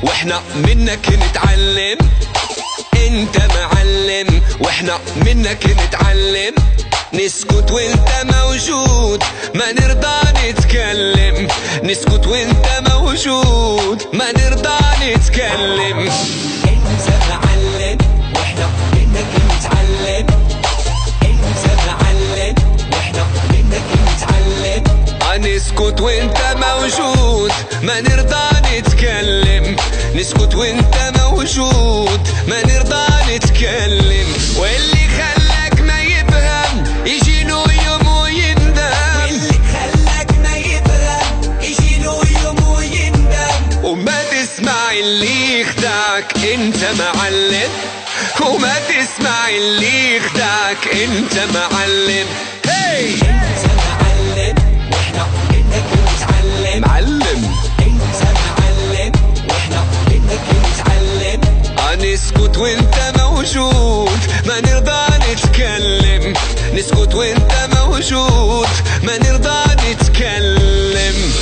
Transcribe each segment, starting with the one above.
واحنا منك نتعلم. انت معلم واحنا منك نتعلم. نسكت وانت موجود ما نرضى نتكلم. نسكت وانت موجود ما نرضى نتكلم. انت معلم واحنا منك نتعلم. انت معلم واحنا منك نتعلم. نسكت وانت موجود ما نرضى نتكلم. نسكت وانت موجود ما نرضى نتكلم. واللي خلاك ما يفهم يجي له يوم ويندم. واللي خلاك ما يفهم يجي له يوم ويندم. وما تسمع اللي يخدعك انت معلم. وما تسمع اللي يخدعك انت معلم. هي انت معلم واحنا منك نتعلم. معلم انت معلم واحنا منك نتعلم. نسكت وانت موجود ما نرضى نتكلم. نسكت وانت موجود ما نرضى نتكلم.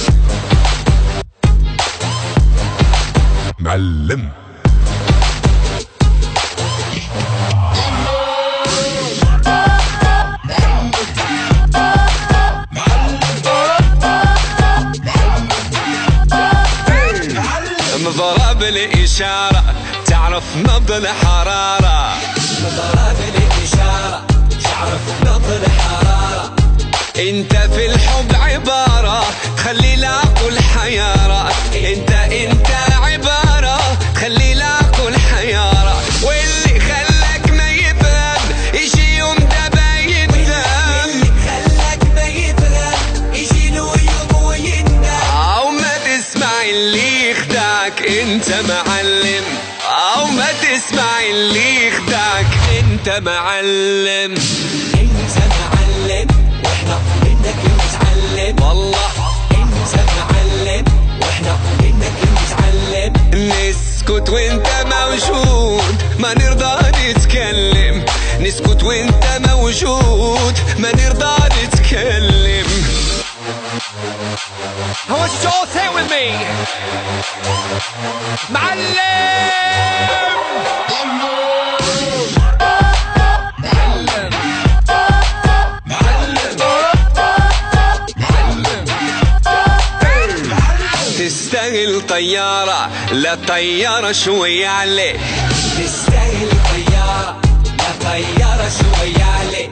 معلم مضرب الإشارة تعرف نبض الحرارة. مضرب الإشارة تعرف نبض الحرارة. انت في الحب عبارة خلي العقل حيارة. انت عبارة خلي العقل حيارة. واللي خلاك ما يفهم يجي يوم دابا يندم. واللي خلاك ما يفهم يجي له يوم ويندم. او ما تسمع اللي يخدعك انت معلم. او ما تسمع اللي يخدعك انت معلم. انت معلم واحنا منك نتعلم. والله انت معلم واحنا منك نتعلم. نسكت وانت موجود ما نرضى نتكلم. نسكت وانت موجود ما نرضى نتكلم. I want you to all say it with me. معلم. تستاهل طيارة لا طيارة شوية عليك. تستاهل طيارة لا طيارة شوية عليك.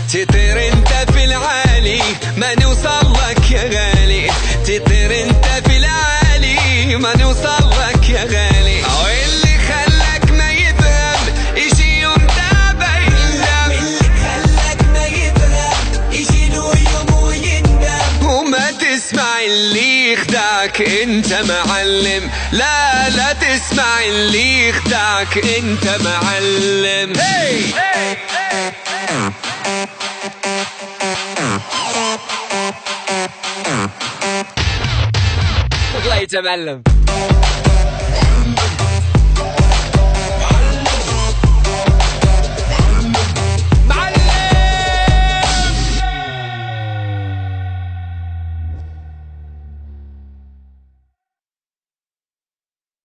تطير انت في العالي ما نوصل لك يا غالي. تطير انت في العالي ما نوصل لك يا غالي. واللي خلاك ما يفهم يجي يوم دابا يندم. واللي خلاك ما يفهم يجي له يوم ويندم. وما تسمع اللي يخدعك انت معلم. لا تسمع اللي يخدعك انت معلم. later معلم.